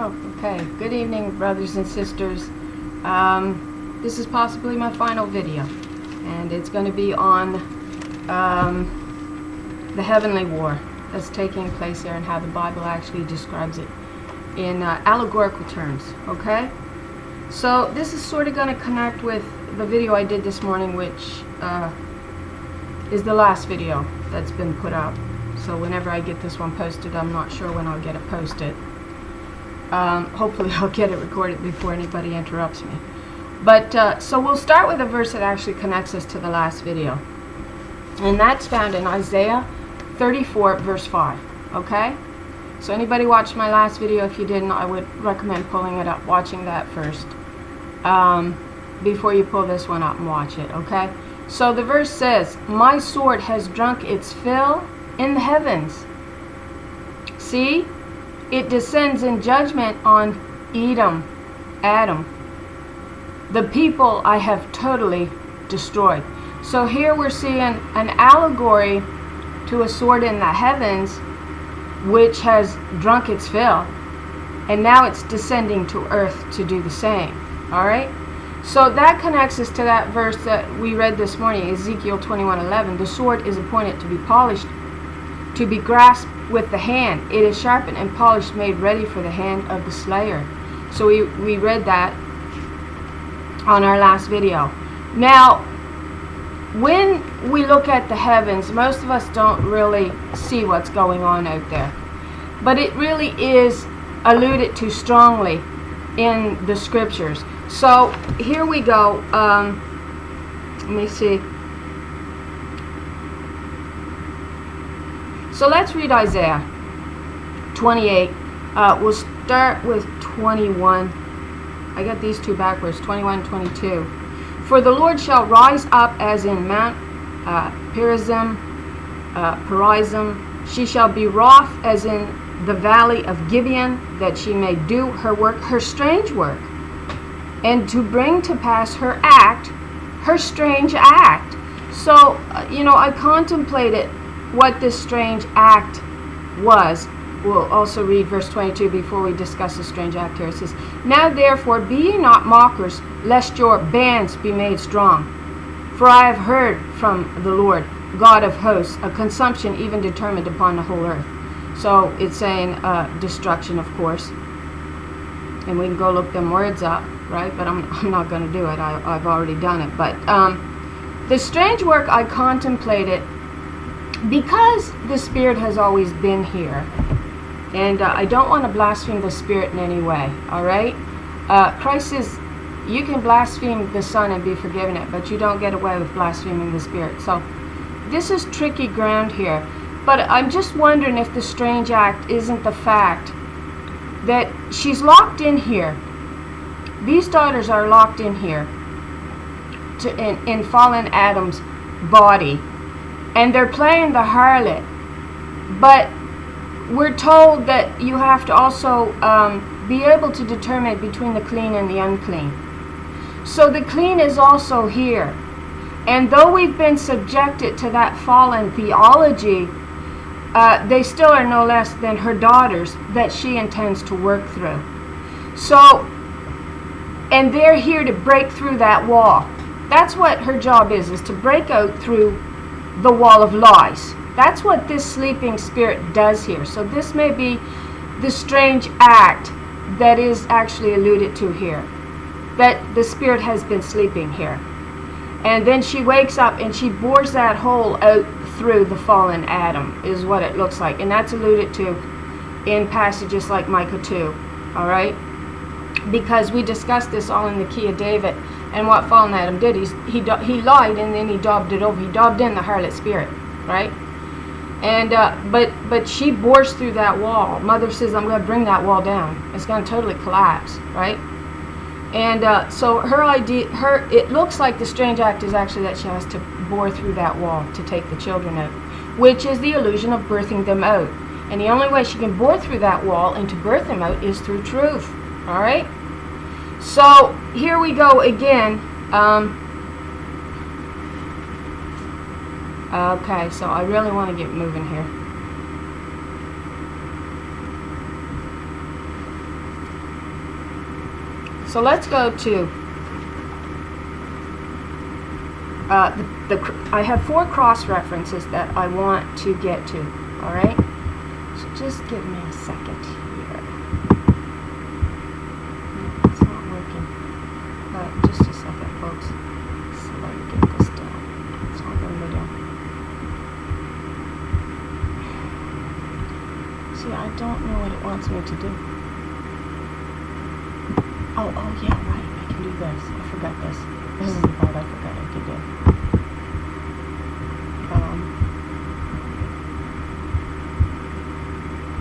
Oh, okay. Good evening, brothers and sisters. This is possibly my final video, and it's going to be on the heavenly war that's taking place here and how the Bible actually describes it in allegorical terms, okay? So this is sort of going to connect with the video I did this morning, which is the last video that's been put out. So whenever I get this one posted, I'm not sure when I'll get it posted. Hopefully I'll get it recorded before anybody interrupts me. But so we'll start with a verse that actually connects us to the last video. And that's found in Isaiah 34 verse 5. Okay? So anybody watched my last video? If you didn't, I would recommend pulling it up, watching that first, before you pull this one up and watch it. Okay? So the verse says, "My sword has drunk its fill in the heavens." See? It descends in judgment on Adam. The people I have totally destroyed. So here we're seeing an allegory to a sword in the heavens which has drunk its fill, and now it's descending to earth to do the same. Alright? So that connects us to that verse that we read this morning, Ezekiel 21:11. The sword is appointed to be polished, to be grasped with the hand. It is sharpened and polished, made ready for the hand of the slayer. So we read that on our last video. Now, when we look at the heavens, most of us don't really see what's going on out there. But it really is alluded to strongly in the scriptures. So here we go. Let me see. So let's read Isaiah 28. We'll start with 21. I got these two backwards, 21 and 22. "For the Lord shall rise up as in Mount Perazim. She shall be wroth as in the valley of Gibeon, that she may do her work, her strange work, and to bring to pass her act, her strange act." So, I contemplated what this strange act was. We'll also read verse 22 before we discuss the strange act here. It says, "Now therefore be ye not mockers, lest your bands be made strong. For I have heard from the Lord, God of hosts, a consumption even determined upon the whole earth." So it's saying destruction, of course. And we can go look them words up, right? But I'm not going to do it. I've already done it. But the strange work I contemplated, because the Spirit has always been here, and I don't want to blaspheme the Spirit in any way, all right? Christ says you can blaspheme the Son and be forgiven it, but you don't get away with blaspheming the Spirit. So this is tricky ground here. But I'm just wondering if the strange act isn't the fact that she's locked in here. These daughters are locked in here in fallen Adam's body. And they're playing the harlot. But we're told that you have to also be able to determine between the clean and the unclean. So the clean is also here. And though we've been subjected to that fallen theology, they still are no less than her daughters that she intends to work through. So, and they're here to break through that wall. That's what her job is to break out through the wall of lies. That's what this sleeping spirit does here. So this may be the strange act that is actually alluded to here, that the spirit has been sleeping here, and then she wakes up and she bores that hole out through the fallen Adam, is what it looks like. And that's alluded to in passages like Micah 2, all right? Because we discussed this all in the key of David. And what fallen Adam did, he lied, and then he daubed it over. He daubed in the harlot spirit, right? And but she bores through that wall. Mother says, "I'm going to bring that wall down. It's going to totally collapse," right? And so her idea, it looks like the strange act is actually that she has to bore through that wall to take the children out, which is the illusion of birthing them out. And the only way she can bore through that wall and to birth them out is through truth. All right. So here we go again. Okay, so I really want to get moving here. So let's go to I have 4 cross references that I want to get to. All right. So just give me a second here. It's not working. Just a second, folks. So let me get this down. It's on the middle. See, I don't know what it wants me to do. Oh yeah, right. I can do this. I forgot this. This is the part I forgot I could do.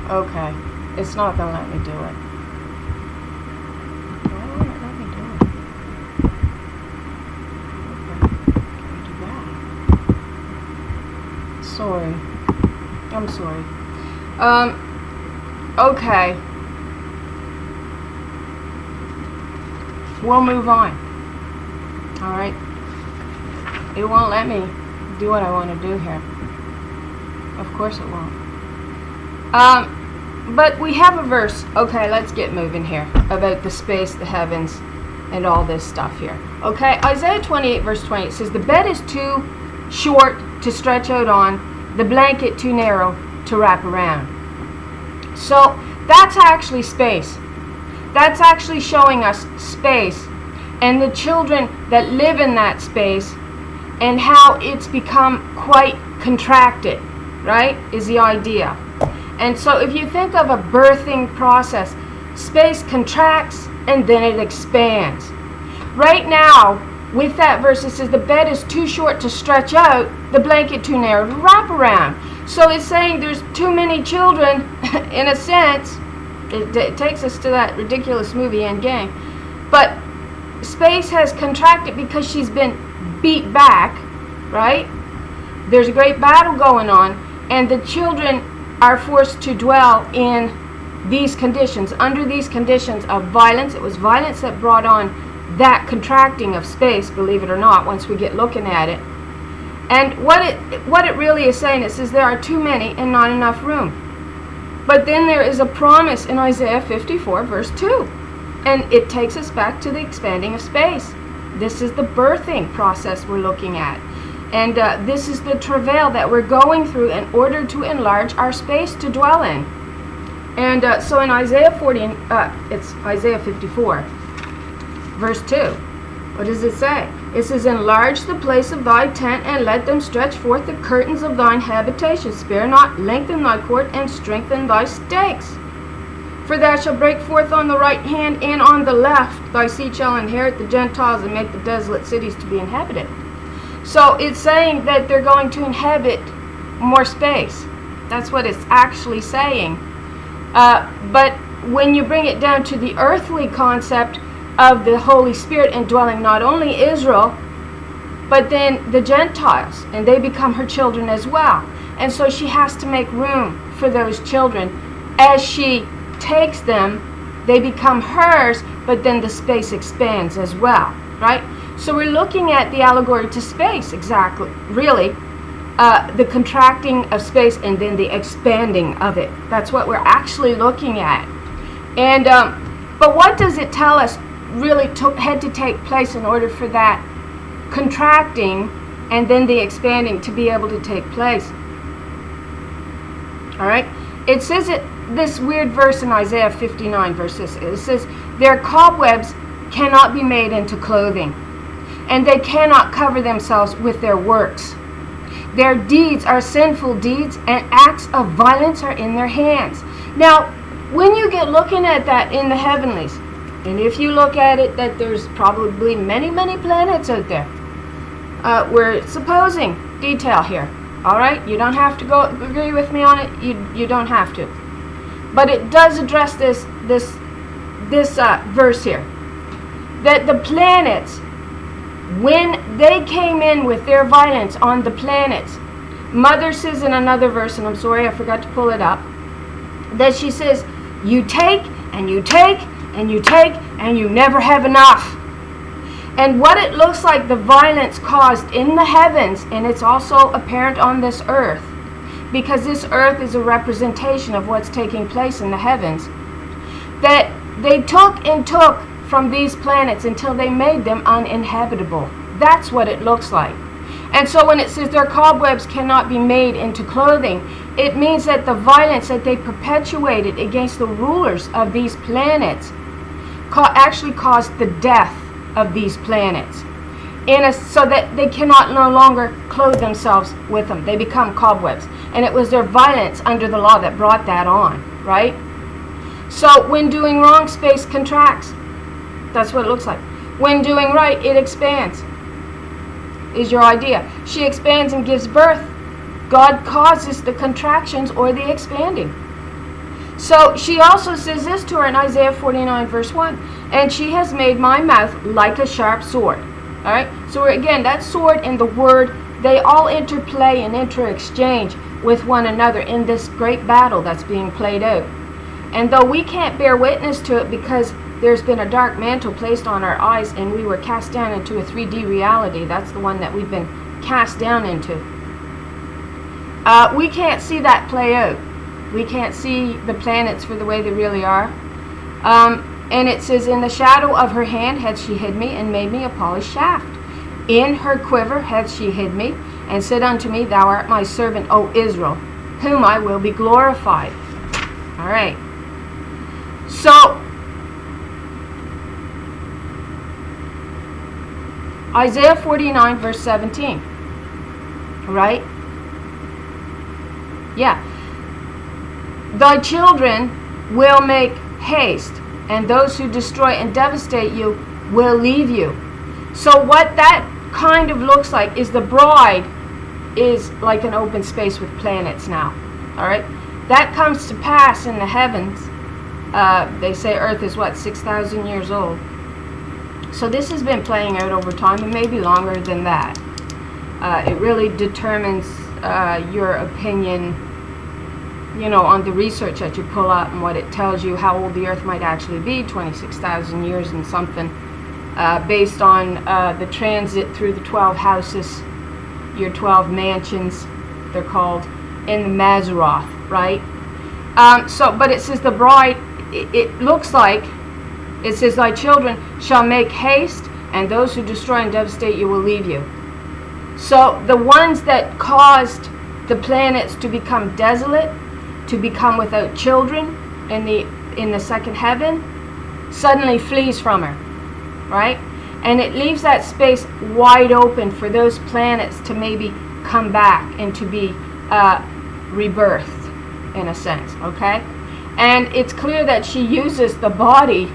Okay. It's not going to let me do it. Why won't it let me do it? Okay. Can we do that? Sorry. I'm sorry. Okay. We'll move on. Alright? It won't let me do what I want to do here. Of course it won't. But we have a verse. Okay, let's get moving here. About the space, the heavens, and all this stuff here. Okay, Isaiah 28 verse 20. It says, the bed is too short to stretch out on, the blanket too narrow to wrap around. So, that's actually space. That's actually showing us space and the children that live in that space and how it's become quite contracted, right, is the idea. And so if you think of a birthing process, space contracts and then it expands. Right now, with that verse, it says the bed is too short to stretch out, the blanket too narrow to wrap around. So it's saying there's too many children, in a sense. It takes us to that ridiculous movie Endgame. But space has contracted because she's been beat back, right? There's a great battle going on, and the children are forced to dwell in these conditions, under these conditions of violence. It was violence that brought on that contracting of space, believe it or not, once we get looking at it. And what it really is saying, it says there are too many and not enough room. But then there is a promise in Isaiah 54 verse 2. And it takes us back to the expanding of space. This is the birthing process we're looking at. And this is the travail that we're going through in order to enlarge our space to dwell in. And so in Isaiah 54, verse 2, what does it say? It says, enlarge the place of thy tent, and let them stretch forth the curtains of thine habitation. Spare not, lengthen thy cord, and strengthen thy stakes. For thou shalt break forth on the right hand and on the left. Thy seed shall inherit the Gentiles, and make the desolate cities to be inhabited. So it's saying that they're going to inhabit more space. That's what it's actually saying. But when you bring it down to the earthly concept of the Holy Spirit indwelling not only Israel, but then the Gentiles, and they become her children as well. And so she has to make room for those children. As she takes them, they become hers, but then the space expands as well, right? So we're looking at the allegory to space, exactly, really, the contracting of space and then the expanding of it. That's what we're actually looking at. And but what does it tell us really had to take place in order for that contracting and then the expanding to be able to take place? All right, it says this weird verse in Isaiah 59 verses. It says, their cobwebs cannot be made into clothing, and they cannot cover themselves with their works. Their deeds are sinful deeds, and acts of violence are in their hands. Now, when you get looking at that in the heavenlies, and if you look at it that there's probably many, many planets out there, we're supposing detail here. All right, you don't have to go agree with me on it. You don't have to, but it does address this verse here, that the planets, when they came in with their violence on the planets, Mother says in another verse, and I'm sorry I forgot to pull it up, that she says, you take and you take and you take and you never have enough. And what it looks like the violence caused in the heavens, and it's also apparent on this earth, because this earth is a representation of what's taking place in the heavens, that they took and took from these planets until they made them uninhabitable. That's what it looks like. And so when it says their cobwebs cannot be made into clothing, it means that the violence that they perpetuated against the rulers of these planets actually caused the death of these planets, so that they cannot no longer clothe themselves with them. They become cobwebs. And it was their violence under the law that brought that on, right? So when doing wrong, space contracts. That's what it looks like. When doing right, it expands, is your idea. She expands and gives birth. God causes the contractions or the expanding. So she also says this to her in Isaiah 49 verse 1. And she has made my mouth like a sharp sword. All right. So again, that sword and the word, they all interplay and inter-exchange with one another in this great battle that's being played out. And though we can't bear witness to it because there's been a dark mantle placed on our eyes and we were cast down into a 3D reality, that's the one that we've been cast down into. We can't see that play out. We can't see the planets for the way they really are. And it says, in the shadow of her hand hath she hid me, and made me a polished shaft. In her quiver hath she hid me, and said unto me, Thou art my servant, O Israel, whom I will be glorified. All right. So, Isaiah 49 verse 17. Right? Yeah. Thy children will make haste, and those who destroy and devastate you will leave you. So what that kind of looks like is the bride is like an open space with planets now. All right? That comes to pass in the heavens. They say Earth is, 6,000 years old. So this has been playing out over time, and maybe longer than that. It really determines your opinion, on the research that you pull up and what it tells you how old the Earth might actually be, 26,000 years and something, based on the transit through the 12 houses, your 12 mansions, they're called, in the Mazzaroth, right? But it says the bride, it looks like, it says, thy children shall make haste, and those who destroy and devastate you will leave you. So the ones that caused the planets to become desolate, to become without children in the second heaven, suddenly flees from her, right? And it leaves that space wide open for those planets to maybe come back and to be rebirthed, in a sense, okay? And it's clear that she uses the bodies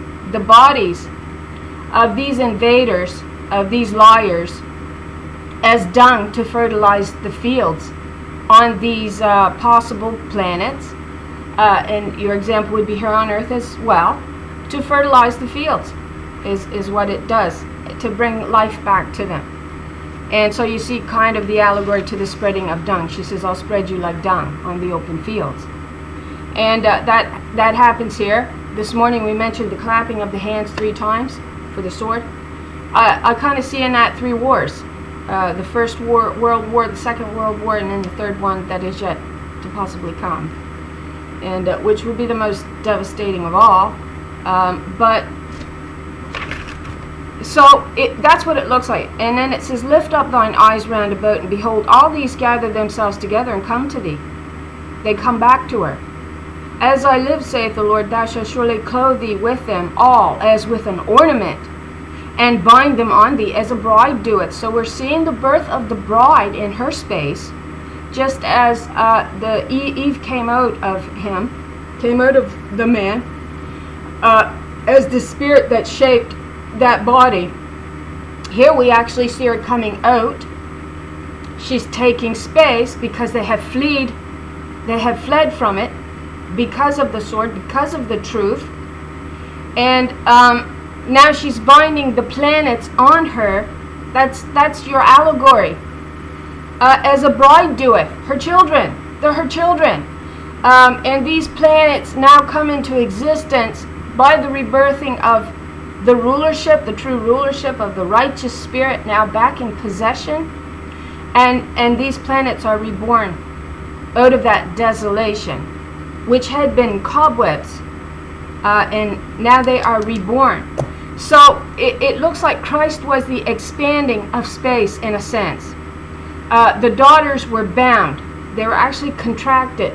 of these invaders, of these liars, as dung to fertilize the fields on these possible planets, and your example would be here on Earth as well, to fertilize the fields is what it does, to bring life back to them. And so you see kind of the allegory to the spreading of dung. She says, I'll spread you like dung on the open fields. And that happens here. This morning we mentioned the clapping of the hands 3 times for the sword. I kind of see in that 3 wars. The first world war, the second world war, and then the third one that is yet to possibly come, and which will be the most devastating of all. That's what it looks like. And then it says, lift up thine eyes round about, and behold, all these gather themselves together and come to thee. They come back to her. As I live, saith the Lord, thou shalt surely clothe thee with them all as with an ornament, and bind them on thee as a bride doeth. So we're seeing the birth of the bride in her space, just as Eve came out of the man, as the spirit that shaped that body. Here we actually see her coming out. She's taking space because they have fled from it, because of the sword, because of the truth. And now she's binding the planets on her. That's your allegory. As a bride doeth. Her children. They're her children. And these planets now come into existence by the rebirthing of the rulership, the true rulership of the righteous spirit, now back in possession. And these planets are reborn out of that desolation, which had been cobwebs. And now they are reborn. So it looks like Christ was the expanding of space in a sense. The daughters were bound. They were actually contracted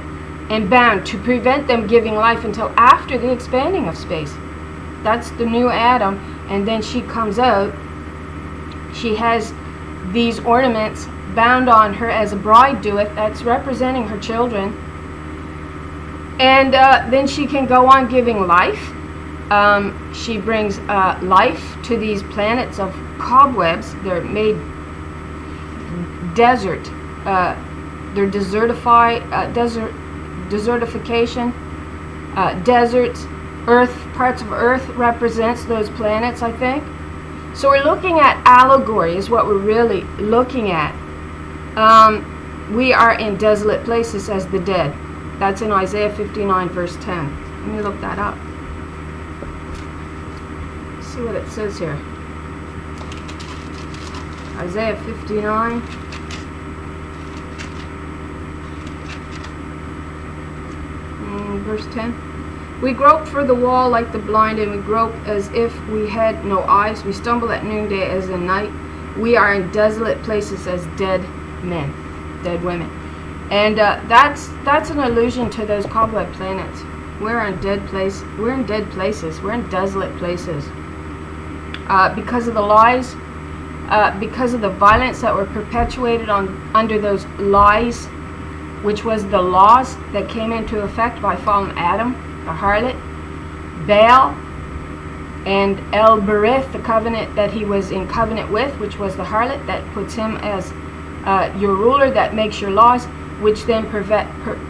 and bound to prevent them giving life until after the expanding of space. That's the new Adam. And then she comes out. She has these ornaments bound on her as a bride doeth. That's representing her children. And then she can go on giving life. She brings life to these planets of cobwebs. They're made desert. They're desertification. Deserts. Earth, parts of Earth represents those planets, I think. So we're looking at allegory is what we're really looking at. We are in desolate places as the dead. That's in Isaiah 59 verse 10. Let me look that up. See what it says here. Isaiah 59. Verse 10. We grope for the wall like the blind, and we grope as if we had no eyes. We stumble at noonday as in night. We are in desolate places as dead men, dead women. And that's an allusion to those cobweb planets. We're in dead places. We're in desolate places. Because of the lies, because of the violence that were perpetuated under those lies, which was the laws that came into effect by fallen Adam, the harlot, Baal, and El-Berith, the covenant that he was in covenant with, which was the harlot, that puts him as your ruler, that makes your laws, which then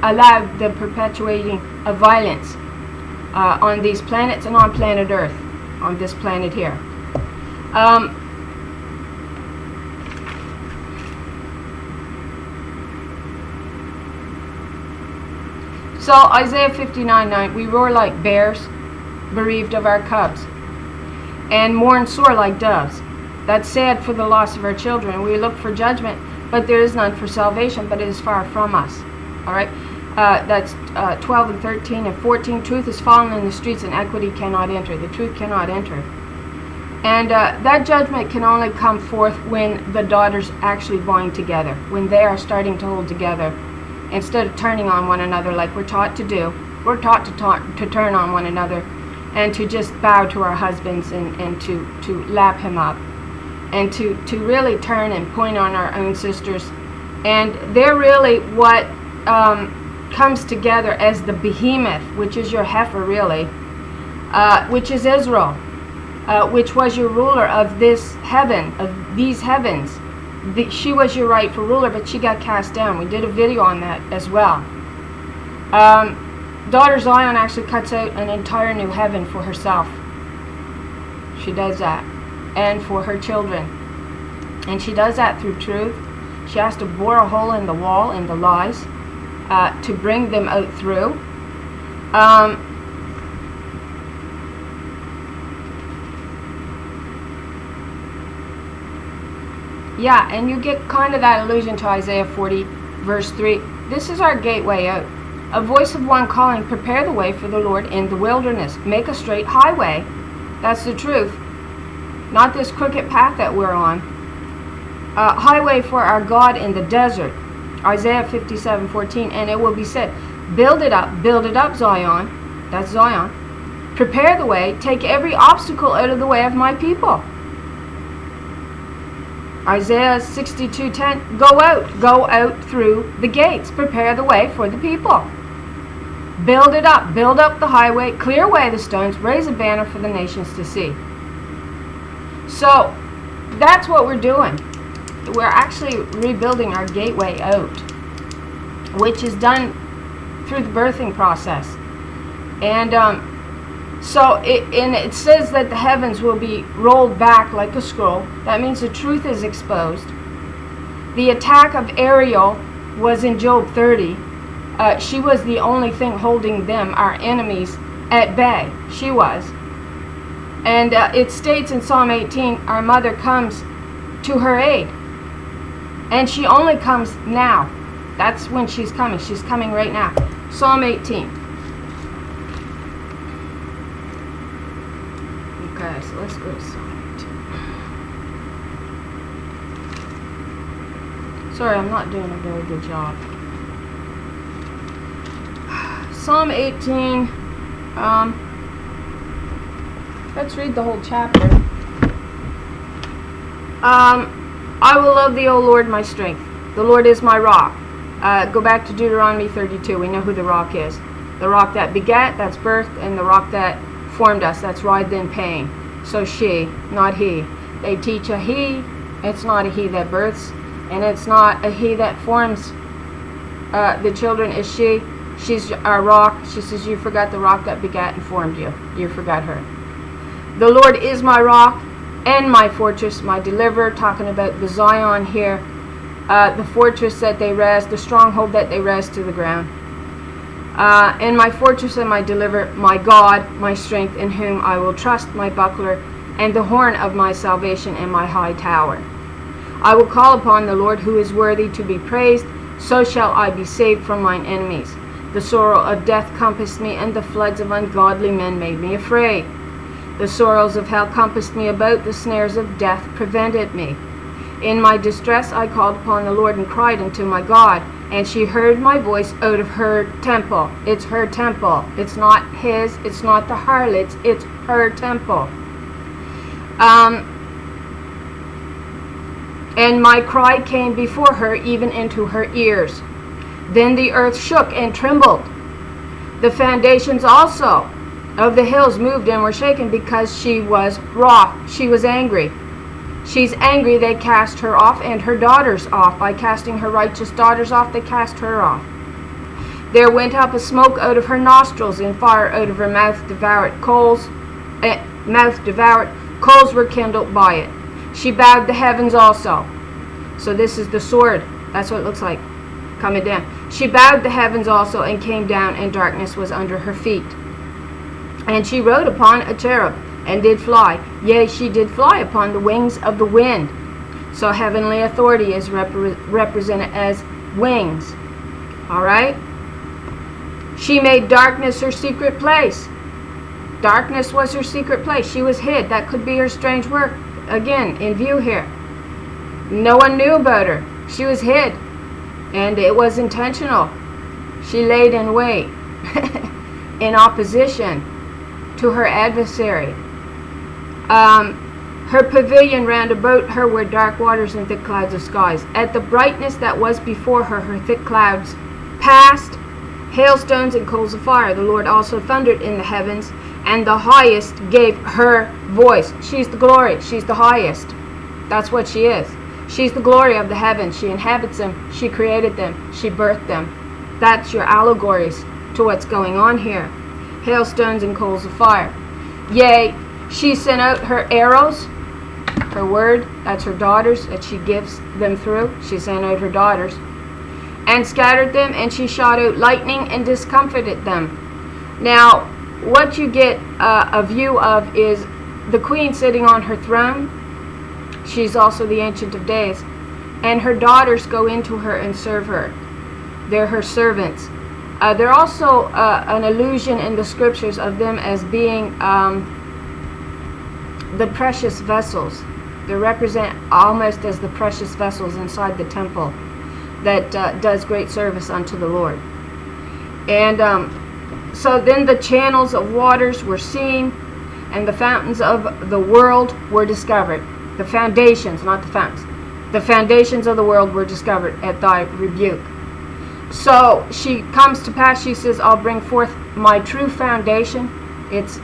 allowed the perpetuating of violence on these planets and on planet Earth, on this planet here. So Isaiah 59:9, we roar like bears, bereaved of our cubs, and mourn sore like doves. That's sad for the loss of our children. We look for judgment, but there is none, for salvation, but it is far from us. All right, that's 12 and 13 and 14. Truth is fallen in the streets, and equity cannot enter. The truth cannot enter. And that judgment can only come forth when the daughters actually bind together, when they are starting to hold together, instead of turning on one another like we're taught to do. We're taught to turn on one another and to just bow to our husbands and to lap him up, and to really turn and point on our own sisters. And they're really what comes together as the behemoth, which is your heifer really, which is Israel, which was your ruler of this heaven, of these heavens. She was your rightful ruler, but she got cast down. We did a video on that as well. Daughter Zion actually cuts out an entire new heaven for herself. She does that. And for her children. And she does that through truth. She has to bore a hole in the wall, in the lies, to bring them out through. Yeah, and you get kind of that allusion to Isaiah 40, verse 3. This is our gateway out. A voice of one calling, prepare the way for the Lord in the wilderness. Make a straight highway. That's the truth. Not this crooked path that we're on. Highway for our God in the desert. Isaiah 57:14. And it will be said, build it up, Zion. That's Zion. Prepare the way, take every obstacle out of the way of my people. Isaiah 62:10, go out through the gates, prepare the way for the people. Build it up, build up the highway, clear away the stones, raise a banner for the nations to see. So that's what we're doing. We're actually rebuilding our gateway out, which is done through the birthing process. And it says that the heavens will be rolled back like a scroll. That means the truth is exposed. The attack of Ariel was in Job 30. She was the only thing holding them, our enemies, at bay. She was. And it states in Psalm 18, our mother comes to her aid. And she only comes now. That's when she's coming. She's coming right now. Psalm 18. Okay. Okay, so let's go to Psalm 18. Sorry, I'm not doing a very good job. Psalm 18. Let's read the whole chapter. I will love thee, O Lord, my strength. The Lord is my rock. Go back to Deuteronomy 32. We know who the rock is. The rock that begat, that's birth, and the rock that formed us, that's ride then pain. So she, not he. They teach a he. It's not a he that births, and it's not a he that forms the children. Is she. She's our rock. She says, you forgot the rock that begat and formed you. You forgot her. The Lord is my rock and my fortress, my deliverer. Talking about the Zion here. The fortress that they rest, the stronghold that they rest to the ground. And my fortress and my deliverer, my God, my strength, in whom I will trust, my buckler, and the horn of my salvation, and my high tower. I will call upon the Lord, who is worthy to be praised. So shall I be saved from mine enemies. The sorrow of death compassed me, and the floods of ungodly men made me afraid. The sorrows of hell compassed me about, the snares of death prevented me. In my distress I called upon the Lord and cried unto my God, and she heard my voice out of her temple. It's her temple. It's not his, it's not the harlot's, it's her temple. And my cry came before her, even into her ears. Then the earth shook and trembled. The foundations also of the hills moved and were shaken, because she was wroth. She was angry. She's angry. They cast her off, and her daughters off. By casting her righteous daughters off, they cast her off. There went up a smoke out of her nostrils, and fire out of her mouth devoured coals. Coals were kindled by it. She bowed the heavens also. So this is the sword. That's what it looks like coming down. She bowed the heavens also, and came down, and darkness was under her feet. And she rode upon a cherub, and did fly. Yea, she did fly upon the wings of the wind. So heavenly authority is represented as wings. All right? She made darkness her secret place. Darkness was her secret place. She was hid. That could be her strange work. Again, in view here. No one knew about her. She was hid. And it was intentional. She laid in wait in opposition to her adversary. Her pavilion round about her were dark waters and thick clouds of skies. At the brightness that was before her, her thick clouds passed, hailstones and coals of fire. The Lord also thundered in the heavens, and the highest gave her voice. She's the glory. She's the highest. That's what she is. She's the glory of the heavens. She inhabits them. She created them. She birthed them. That's your allegories to what's going on here. Hailstones and coals of fire. Yea, she sent out her arrows, her word, that's her daughters, that she gives them through. She sent out her daughters, and scattered them, and she shot out lightning and discomfited them. Now, what you get a view of is the queen sitting on her throne. She's also the Ancient of Days. And her daughters go into her and serve her. They're her servants. They're also an allusion in the scriptures of them as being the precious vessels. They represent almost as the precious vessels inside the temple that does great service unto the Lord. And so then the channels of waters were seen, and the fountains of the world were discovered. The foundations, not the fountains. The foundations of the world were discovered at thy rebuke. So she comes to pass, she says, I'll bring forth my true foundation. It's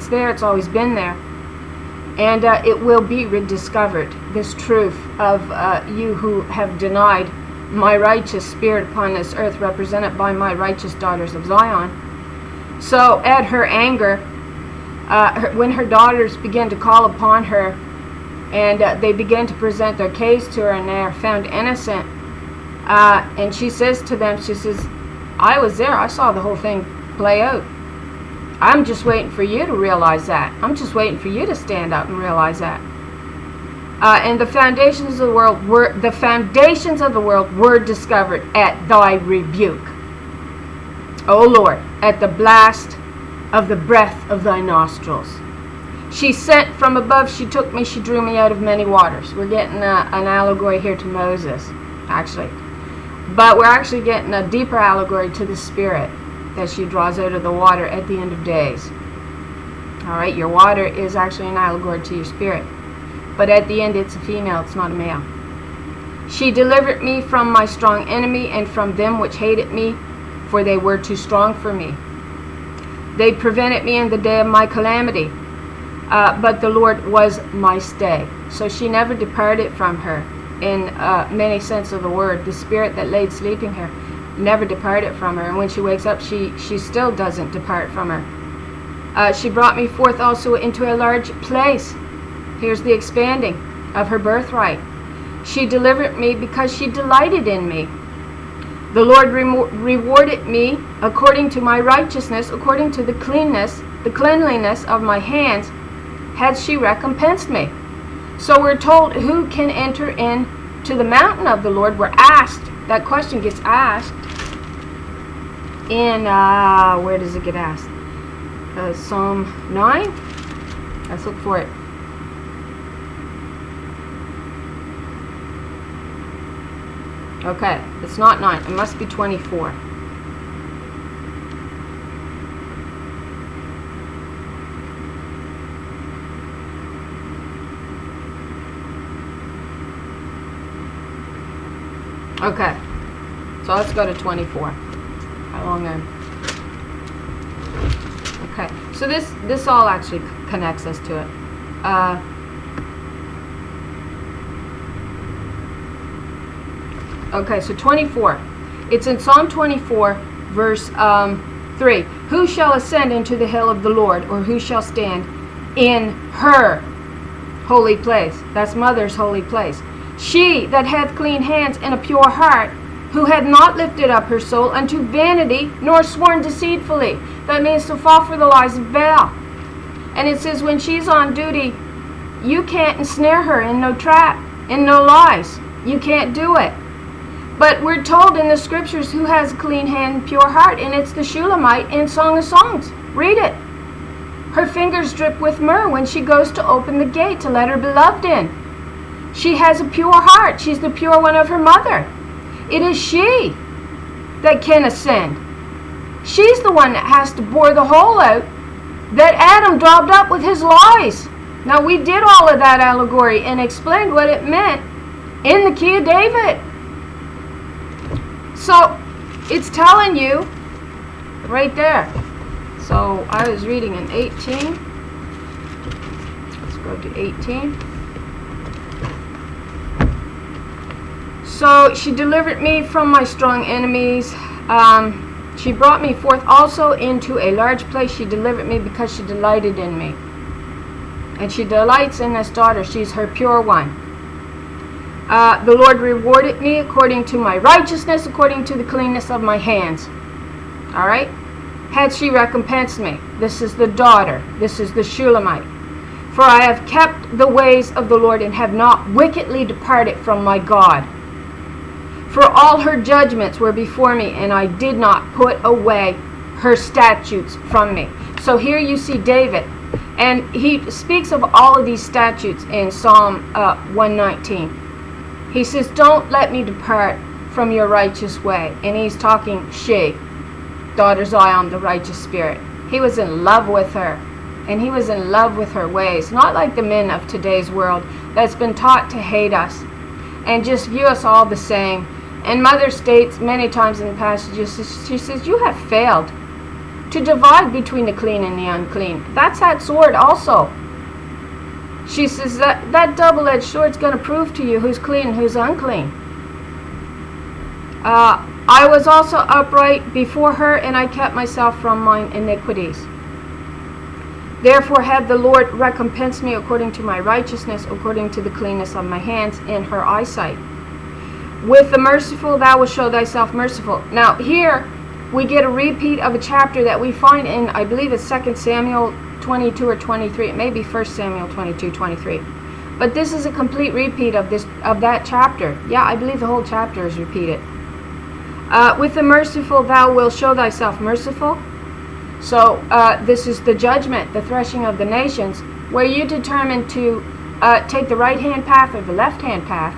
there, it's always been there. And it will be rediscovered, this truth of you who have denied my righteous spirit upon this earth, represented by my righteous daughters of Zion. So at her anger, when her daughters began to call upon her, and they began to present their case to her, and they are found innocent, and she says to them, she says, I was there, I saw the whole thing play out. I'm just waiting for you to realize that. I'm just waiting for you to stand up and realize that. And the foundations of the world were discovered at thy rebuke, O Lord, at the blast of the breath of thy nostrils. She sent from above, she took me, she drew me out of many waters. We're getting an allegory here to Moses, actually. But we're actually getting a deeper allegory to the Spirit that she draws out of the water at the end of days. All right, your water is actually an allegory to your spirit. But at the end, it's a female, it's not a male. She delivered me from my strong enemy and from them which hated me, for they were too strong for me. They prevented me in the day of my calamity, but the Lord was my stay. So she never departed from her, in many sense of the word. The spirit that laid sleeping her never departed from her, and when she wakes up, she still doesn't depart from her. She brought me forth also into a large place. Here's the expanding of her birthright. She delivered me because she delighted in me. The Lord rewarded me according to my righteousness, according to the cleanliness of my hands, had she recompensed me. So we're told, who can enter in to the mountain of the Lord? We're asked. That question gets asked in, where does it get asked? Psalm 9? Let's look for it. Okay, it's not 9. It must be 24. Okay, so let's go to 24. How long Okay, so this all actually connects us to it. Okay, so 24. It's in Psalm 24, verse 3. Who shall ascend into the hill of the Lord, or who shall stand in her holy place? That's Mother's holy place. She that hath clean hands and a pure heart, who had not lifted up her soul unto vanity, nor sworn deceitfully. That means to fall for the lies of Baal. And it says when she's on duty, you can't ensnare her in no trap, in no lies. You can't do it. But we're told in the scriptures who has a clean hand and pure heart, and it's the Shulamite in Song of Songs. Read it. Her fingers drip with myrrh when she goes to open the gate to let her beloved in. She has a pure heart. She's the pure one of her mother. It is she that can ascend. She's the one that has to bore the hole out that Adam daubed up with his lies. Now, we did all of that allegory and explained what it meant in the key of David. So, it's telling you right there. So, I was reading in 18. Let's go to 18. So, she delivered me from my strong enemies. She brought me forth also into a large place. She delivered me because she delighted in me. And she delights in this daughter. She's her pure one. The Lord rewarded me according to my righteousness, according to the cleanness of my hands. All right? Had she recompensed me. This is the daughter. This is the Shulamite. For I have kept the ways of the Lord and have not wickedly departed from my God. For all her judgments were before me, and I did not put away her statutes from me. So here you see David, and he speaks of all of these statutes in Psalm 119. He says, don't let me depart from your righteous way. And he's talking she, daughter Zion, the righteous spirit. He was in love with her, and he was in love with her ways. Not like the men of today's world that's been taught to hate us and just view us all the same. And Mother states many times in the passages, she says, you have failed to divide between the clean and the unclean. That's that sword also. She says that double-edged sword's going to prove to you who's clean and who's unclean. I was also upright before her, and I kept myself from mine iniquities. Therefore had the Lord recompensed me according to my righteousness, according to the cleanness of my hands in her eyesight. With the merciful thou wilt show thyself merciful. Now here we get a repeat of a chapter that we find in, I believe it's 2 Samuel 22 or 23. It may be 1 Samuel 22, 23. But this is a complete repeat of that chapter. Yeah, I believe the whole chapter is repeated. With the merciful thou wilt show thyself merciful. So this is the judgment, the threshing of the nations, where you determine to take the right-hand path or the left-hand path.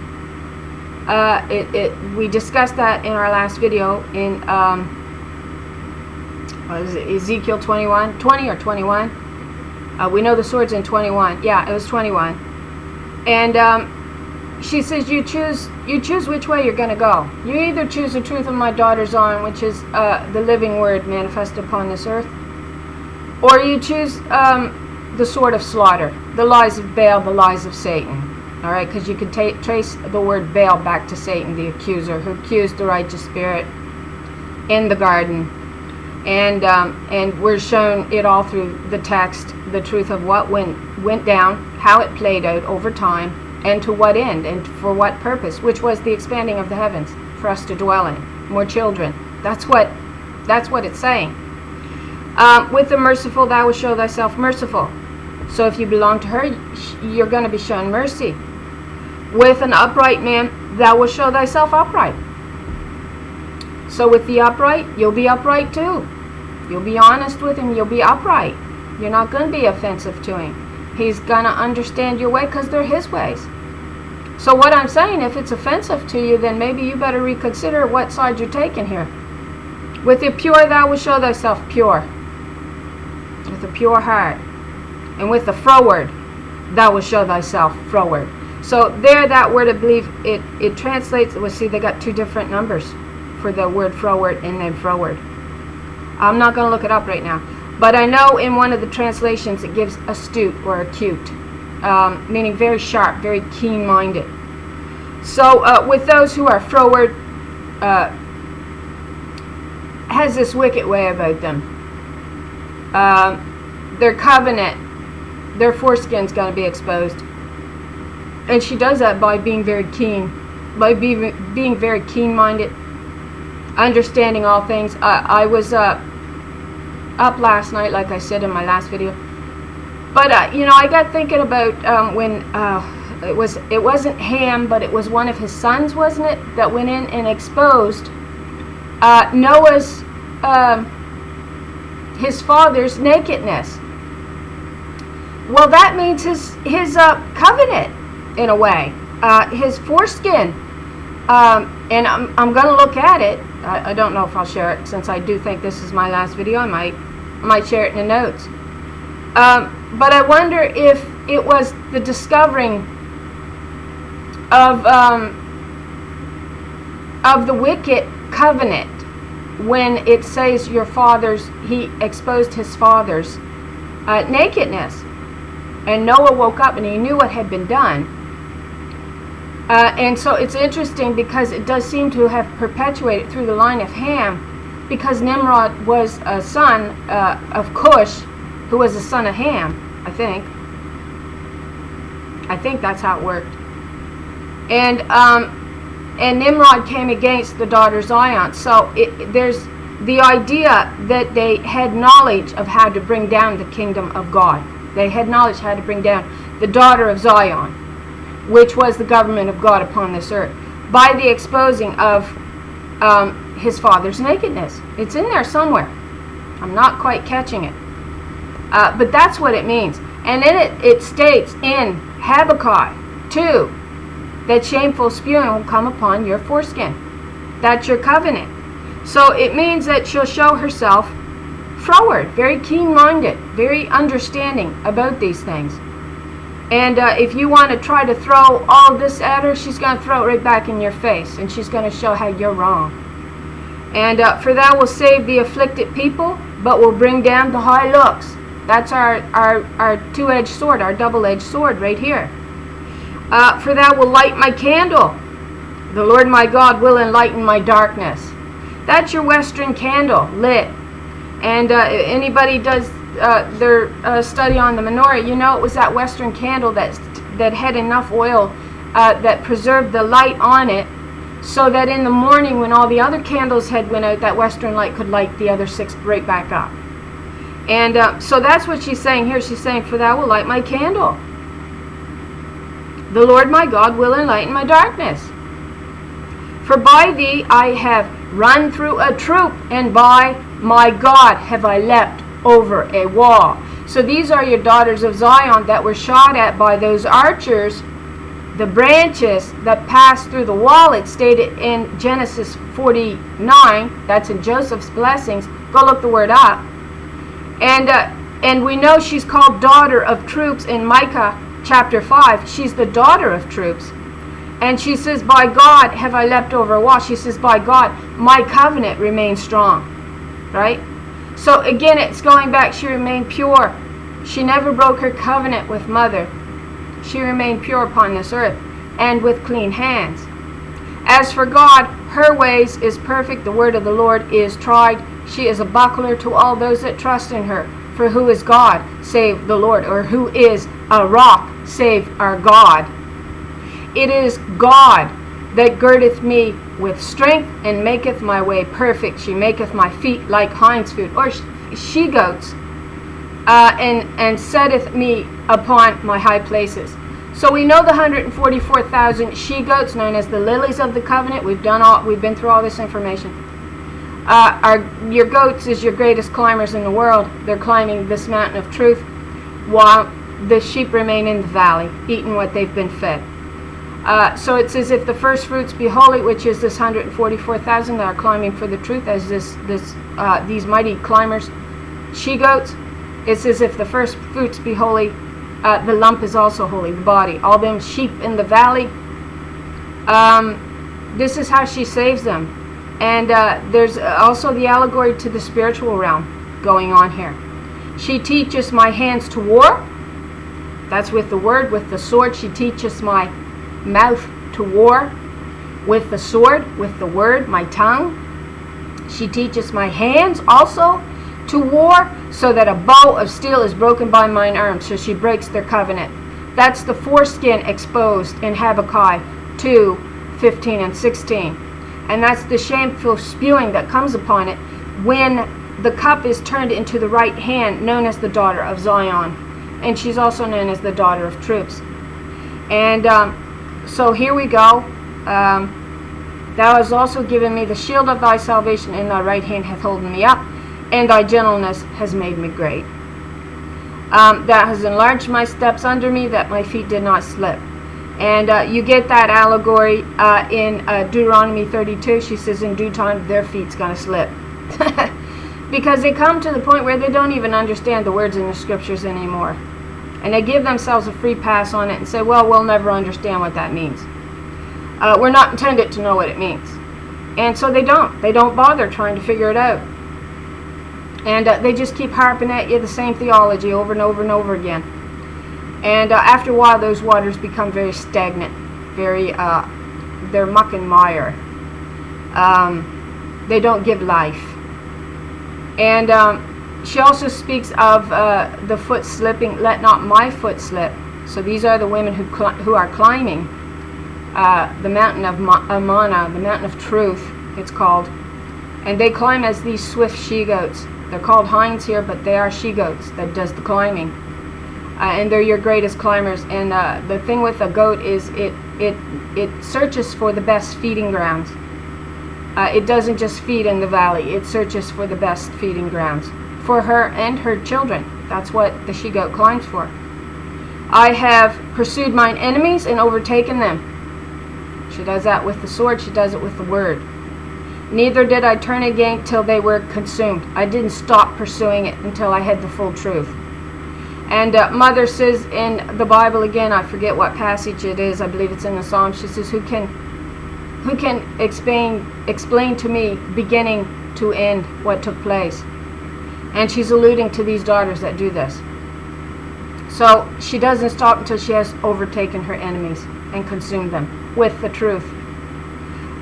We discussed that in our last video in what is it, Ezekiel 20 or 21. We know the sword's in 21. Yeah, it was 21. And she says you choose which way you're going to go. You either choose the truth of my daughter's arm, which is the living word manifested upon this earth, or you choose the sword of slaughter, the lies of Baal, the lies of Satan. All right, because you can trace the word Baal back to Satan, the accuser, who accused the righteous spirit in the garden. And we're shown it all through the text, the truth of what went down, how it played out over time, and to what end, and for what purpose, which was the expanding of the heavens for us to dwell in, more children. That's what it's saying. With the merciful thou wilt show thyself merciful. So if you belong to her, you're going to be shown mercy. With an upright man thou wilt show thyself upright. So with the upright, you'll be upright too. You'll be honest with him, you'll be upright. You're not going to be offensive to him. He's going to understand your way because they're his ways. So what I'm saying, if it's offensive to you, then maybe you better reconsider what side you're taking here. With the pure thou wilt show thyself pure. With a pure heart. And with the froward thou wilt show thyself froward. So there, that word, I believe, it translates, well, see, they got two different numbers for the word froward and then froward. I'm not going to look it up right now. But I know in one of the translations it gives astute or acute, meaning very sharp, very keen-minded. So with those who are froward, has this wicked way about them. Their covenant, their foreskin's going to be exposed. And she does that by being very keen, by being very keen-minded, understanding all things. I was up last night, like I said in my last video. But I got thinking about when it wasn't Ham, but it was one of his sons, wasn't it, that went in and exposed Noah's his father's nakedness. Well, that means his covenant, in a way, his foreskin. And I'm going to look at it. I don't know if I'll share it, since I do think this is my last video. I might share it in the notes. But I wonder if it was the discovering of the wicked covenant, when it says he exposed his father's nakedness. And Noah woke up and he knew what had been done. And so it's interesting because it does seem to have perpetuated through the line of Ham, because Nimrod was a son of Cush, who was a son of Ham, I think. I think that's how it worked. And Nimrod came against the daughter Zion. So there's the idea that they had knowledge of how to bring down the kingdom of God. They had knowledge how to bring down the daughter of Zion, which was the government of God upon this earth, by the exposing of his father's nakedness. It's in there somewhere. I'm not quite catching it. But that's what it means. And in it states in Habakkuk 2 that shameful spewing will come upon your foreskin. That's your covenant. So it means that she'll show herself froward, very keen-minded, very understanding about these things. And if you want to try to throw all of this at her, she's going to throw it right back in your face, and she's going to show how you're wrong. And for thou will save the afflicted people, but will bring down the high looks. That's our two-edged sword, our double-edged sword right here. For thou will light my candle. The Lord my God will enlighten my darkness. That's your western candle, lit. And anybody does their study on the menorah, you know it was that western candle that had enough oil that preserved the light on it, so that in the morning when all the other candles had went out, that western light could light the other six right back up. And so that's what she's saying here. She's saying, for thou will light my candle. The Lord my God will enlighten my darkness. For by thee I have run through a troop, and by my God have I leapt over a wall. So these are your daughters of Zion that were shot at by those archers. The branches that passed through the wall, it's stated in Genesis 49, that's in Joseph's blessings. Go look the word up. And we know she's called daughter of troops in Micah chapter 5. She's the daughter of troops. And she says, by God have I leapt over a wall. She says, by God, my covenant remains strong. Right? So again, it's going back, she remained pure. She never broke her covenant with mother. She remained pure upon this earth, and with clean hands. As for God, her ways is perfect. The word of the Lord is tried. She is a buckler to all those that trust in her. For who is God, save the Lord? Or who is a rock, save our God? It is God that girdeth me with strength, and maketh my way perfect. She maketh my feet like hinds' feet, or she-goats, and setteth me upon my high places. So we know the 144,000 she-goats, known as the lilies of the covenant. We've been through all this information. Your goats is your greatest climbers in the world. They're climbing this mountain of truth, while the sheep remain in the valley, eating what they've been fed. So it says, if the first fruits be holy, which is this 144,000 that are climbing for the truth, as these mighty climbers, she-goats. It says, if the first fruits be holy, the lump is also holy, the body. All them sheep in the valley, this is how she saves them. And there's also the allegory to the spiritual realm going on here. She teaches my hands to war. That's with the word, with the sword. She teaches my mouth to war with the sword, with the word, my tongue. She teaches my hands also to war, so that a bow of steel is broken by mine arms. So she breaks their covenant. That's the foreskin exposed in Habakkuk 2:15 and 16. And that's the shameful spewing that comes upon it when the cup is turned into the right hand, known as the daughter of Zion. And she's also known as the daughter of troops. And so here we go. Thou hast also given me the shield of thy salvation, and thy right hand hath holden me up, and thy gentleness has made me great. Thou hast enlarged my steps under me, that my feet did not slip. And you get that allegory in Deuteronomy 32. She says, in due time, their feet's going to slip. Because they come to the point where they don't even understand the words in the scriptures anymore. And they give themselves a free pass on it and say, well, we'll never understand what that means. We're not intended to know what it means. And so they don't. They don't bother trying to figure it out. And they just keep harping at you the same theology over and over and over again. And after a while, those waters become very stagnant. They're muck and mire. They don't give life. And she also speaks of the foot slipping. Let not my foot slip. So these are the women who are climbing the mountain of Amana, the mountain of truth, it's called. And they climb as these swift she-goats. They're called hinds here, but they are she-goats that does the climbing. And they're your greatest climbers. And the thing with a goat is it searches for the best feeding grounds. It doesn't just feed in the valley. It searches for the best feeding grounds for her and her children. That's what the she-goat climbs for. I have pursued mine enemies and overtaken them. She does that with the sword. She does it with the word. Neither did I turn again till they were consumed. I didn't stop pursuing it until I had the full truth. And Mother says in the Bible, again, I forget what passage it is. I believe it's in the Psalms. She says, who can explain to me, beginning to end, what took place? And she's alluding to these daughters that do this. So she doesn't stop until she has overtaken her enemies and consumed them with the truth.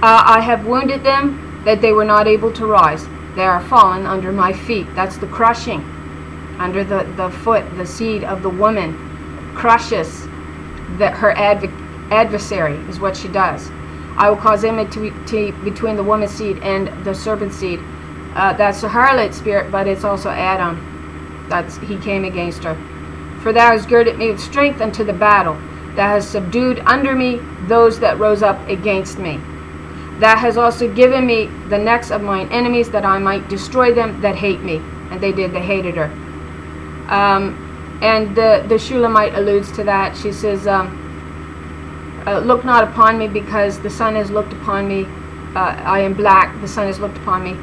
I have wounded them, that they were not able to rise. They are fallen under my feet. That's the crushing. Under the foot, the seed of the woman crushes her adversary, is what she does. I will cause enmity between the woman's seed and the serpent's seed. That's the harlot spirit, but it's also Adam. He came against her. For thou hast girded me with strength unto the battle. Thou hast subdued under me those that rose up against me. Thou hast also given me the necks of mine enemies, that I might destroy them that hate me. And they did. They hated her. And the Shulamite alludes to that. She says, look not upon me, because the sun has looked upon me. I am black. The sun has looked upon me.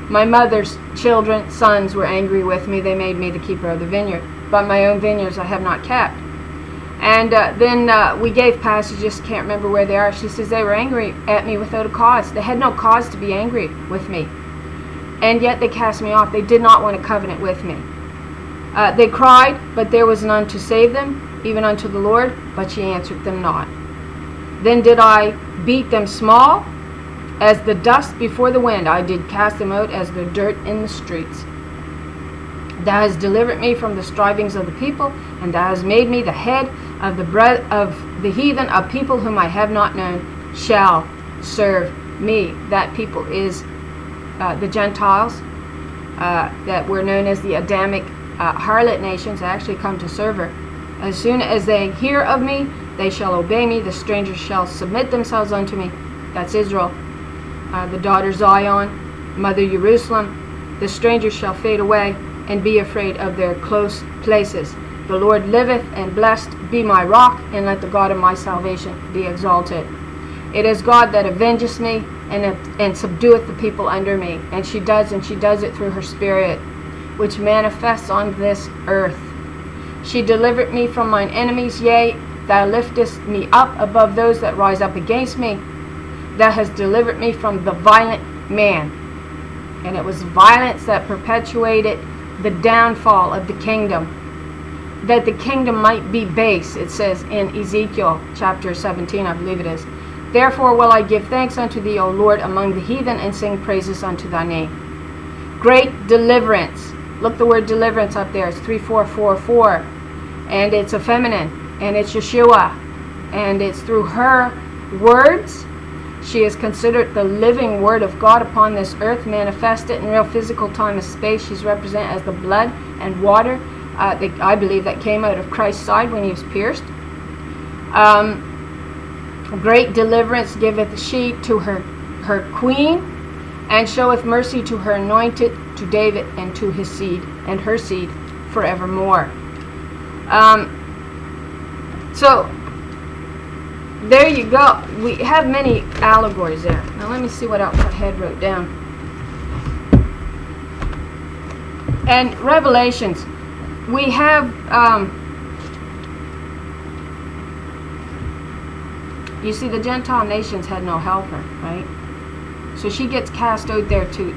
My mother's children, sons, were angry with me. They made me the keeper of the vineyard. But my own vineyards I have not kept. And then we gave passages, can't remember where they are. She says they were angry at me without a cause. They had no cause to be angry with me. And yet they cast me off. They did not want a covenant with me. They cried, but there was none to save them, even unto the Lord, but she answered them not. Then did I beat them small, as the dust before the wind. I did cast them out as the dirt in the streets. Thou hast delivered me from the strivings of the people, and thou hast made me the head of the heathen, of people whom I have not known, shall serve me. That people is the Gentiles that were known as the Adamic harlot nations. They actually come to serve her. As soon as they hear of me, they shall obey me. The strangers shall submit themselves unto me. That's Israel. The daughter Zion, mother Jerusalem. The strangers shall fade away, and be afraid of their close places. The Lord liveth, and blessed be my rock, and let the God of my salvation be exalted. It is God that avengeth me, and subdueth the people under me. And she does it through her Spirit, which manifests on this earth. She delivered me from mine enemies, yea, thou liftest me up above those that rise up against me. Thou hast delivered me from the violent man. And it was violence that perpetuated the downfall of the kingdom, that the kingdom might be base, it says in Ezekiel chapter 17, I believe it is. Therefore will I give thanks unto thee, O Lord, among the heathen, and sing praises unto thy name. Great deliverance. Look the word deliverance up there. It's 3444. And it's a feminine. And it's Yeshua. And it's through her words. She is considered the living word of God upon this earth, manifested in real physical time and space. She's represented as the blood and water, I believe, that came out of Christ's side when he was pierced. Great deliverance giveth she to her queen, and showeth mercy to her anointed, to David, and to his seed, and her seed forevermore. So there you go. We have many allegories there. Now let me see what else I had wrote down. And Revelations, we have you see, the Gentile nations had no helper, right? So she gets cast out there to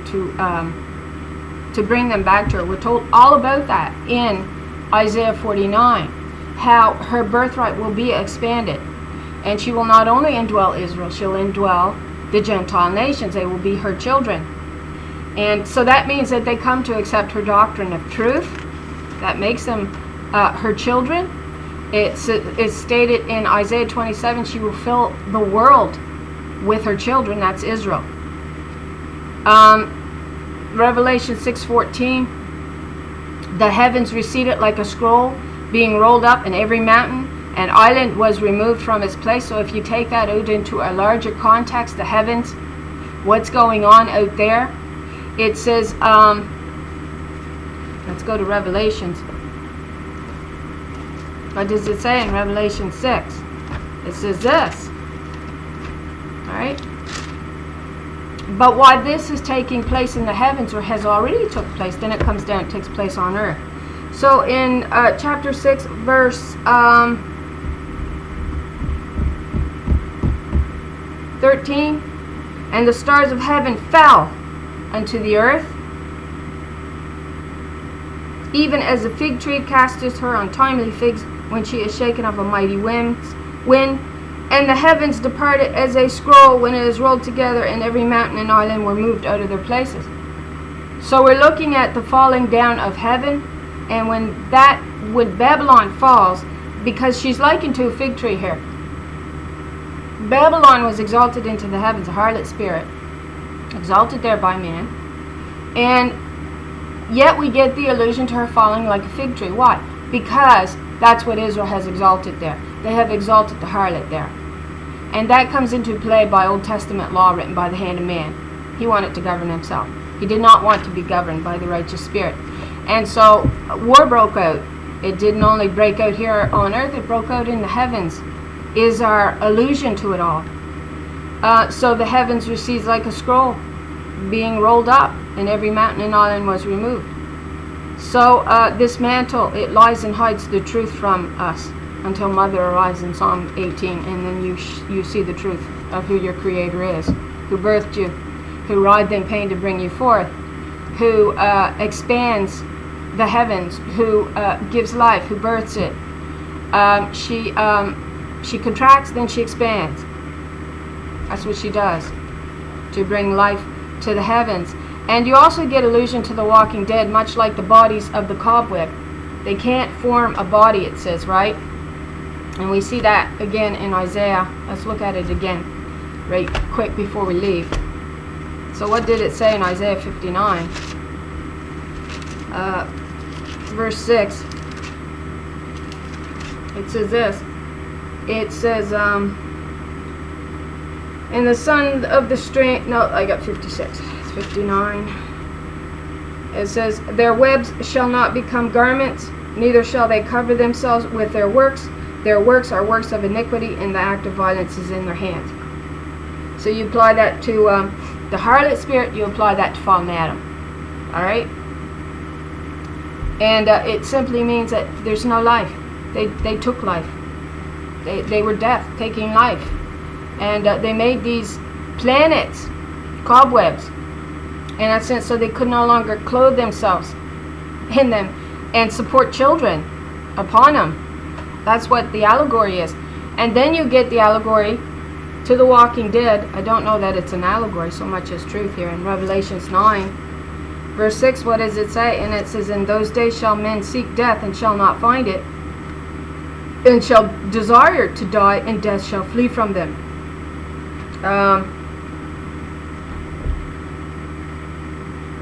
bring them back to her. We're told all about that in Isaiah 49, how her birthright will be expanded. And she will not only indwell Israel, she'll indwell the Gentile nations. They will be her children. And so that means that they come to accept her doctrine of truth. That makes them her children. It's stated in Isaiah 27, she will fill the world with her children. That's Israel. Revelation 6:14, the heavens receded like a scroll, being rolled up, and every mountain and island was removed from its place. So if you take that out into a larger context, the heavens, what's going on out there, it says, let's go to Revelations. What does it say in Revelation 6? It says this. Alright? But while this is taking place in the heavens, or has already took place, then it comes down, it takes place on earth. So in chapter 6, verse 13, and the stars of heaven fell unto the earth, even as the fig tree casteth her untimely figs when she is shaken of a mighty wind, and the heavens departed as a scroll when it is rolled together, and every mountain and island were moved out of their places. So we're looking at the falling down of heaven, and when Babylon falls, because she's likened to a fig tree here. Babylon was exalted into the heavens, a harlot spirit, exalted there by man, and yet we get the allusion to her falling like a fig tree. Why? Because that's what Israel has exalted there. They have exalted the harlot there. And that comes into play by Old Testament law written by the hand of man. He wanted to govern himself. He did not want to be governed by the righteous spirit. And so war broke out. It didn't only break out here on earth, it broke out in the heavens, is our allusion to it all. So the heavens received like a scroll being rolled up, and every mountain and island was removed. So this mantle, it lies and hides the truth from us until Mother arrives in Psalm 18, and then you see the truth of who your Creator is, who birthed you, who writhed in pain to bring you forth, who expands the heavens, who gives life, who births it. She contracts, then she expands. That's what she does, to bring life to the heavens. And you also get allusion to the walking dead, much like the bodies of the cobweb. They can't form a body, it says, right? And we see that again in Isaiah. Let's look at it again right quick before we leave. So what did it say in Isaiah 59? Verse 6. It says this. It says, and the son of the strength, no, I got 56. It's 59. It says, their webs shall not become garments, neither shall they cover themselves with their works. Their works are works of iniquity, and the act of violence is in their hands. So you apply that to the harlot spirit, you apply that to fallen Adam. Alright? And it simply means that there's no life. They took life. They were death, taking life. And they made these planets, cobwebs, in that sense, so they could no longer clothe themselves in them and support children upon them. That's what the allegory is. And then you get the allegory to the walking dead. I don't know that it's an allegory so much as truth here in Revelations 9. Verse 6, what does it say? And it says, in those days shall men seek death and shall not find it, and shall desire to die, and death shall flee from them.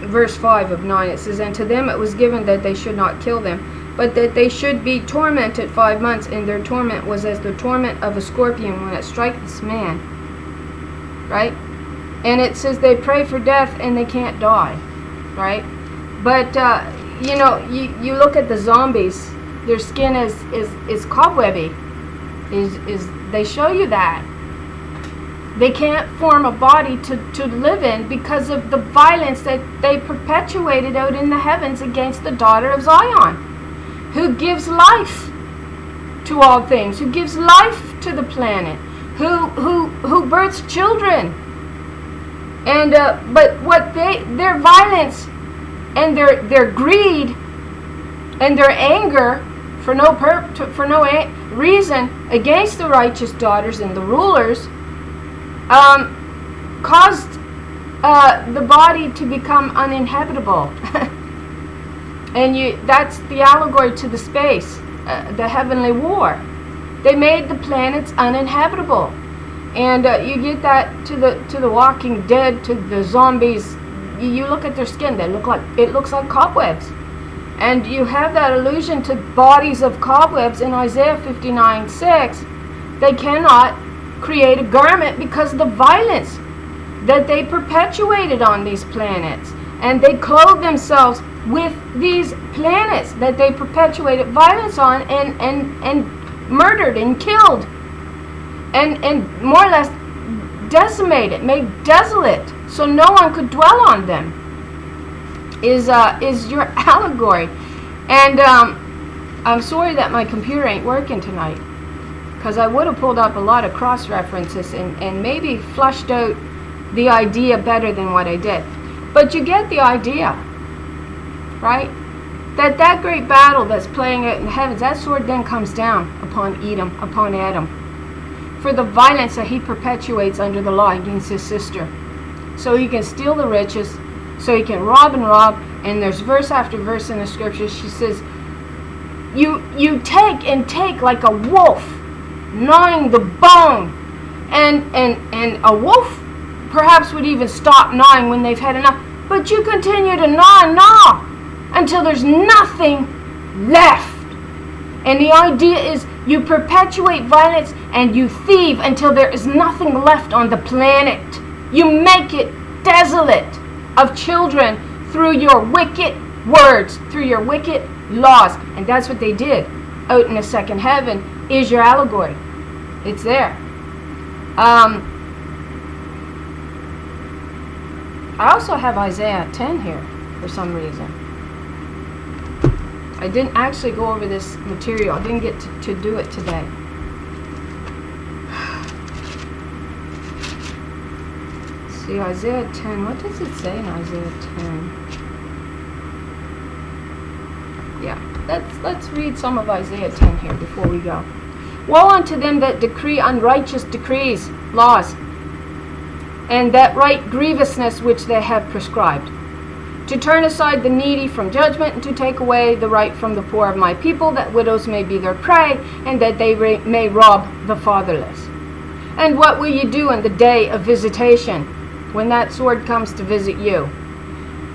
Verse 5 of 9, it says, and to them it was given that they should not kill them, but that they should be tormented 5 months, and their torment was as the torment of a scorpion when it strikes man. Right? And it says they pray for death and they can't die. Right? But, you look at the zombies, their skin is cobwebby. They show you that. They can't form a body to live in because of the violence that they perpetuated out in the heavens against the daughter of Zion, who gives life to all things, who gives life to the planet, who births children. And but what their violence and their greed and their anger for no reason against the righteous daughters and the rulers caused the body to become uninhabitable. And that's the allegory to the space, the heavenly war. They made the planets uninhabitable. And you get that to the walking dead, to the zombies. You look at their skin, it looks like cobwebs. And you have that allusion to bodies of cobwebs in Isaiah 59:6. They cannot create a garment because of the violence that they perpetuated on these planets. And they clothed themselves with these planets that they perpetuated violence on and murdered and killed and more or less decimated, made desolate, so no one could dwell on them, is your allegory. And I'm sorry that my computer ain't working tonight, because I would have pulled up a lot of cross references and maybe flushed out the idea better than what I did. But you get the idea, right? That great battle that's playing out in the heavens, that sword then comes down upon Adam, for the violence that he perpetuates under the law against his sister. So he can steal the riches, so he can rob and rob. And there's verse after verse in the scriptures. She says, you take like a wolf, gnawing the bone. And a wolf perhaps would even stop gnawing when they've had enough. But you continue to gnaw and gnaw until there's nothing left. And the idea is you perpetuate violence and you thieve until there is nothing left on the planet. You make it desolate of children through your wicked words, through your wicked laws. And that's what they did out in the second heaven, is your allegory. It's there. I also have Isaiah 10 here for some reason. I didn't actually go over this material. I didn't get to do it today. Let's see, Isaiah 10. What does it say in Isaiah 10? Yeah, let's read some of Isaiah 10 here before we go. Woe unto them that decree unrighteous decrees, laws, and that write grievousness which they have prescribed, to turn aside the needy from judgment, and to take away the right from the poor of my people, that widows may be their prey, and that they may rob the fatherless. And what will you do in the day of visitation, when that sword comes to visit you,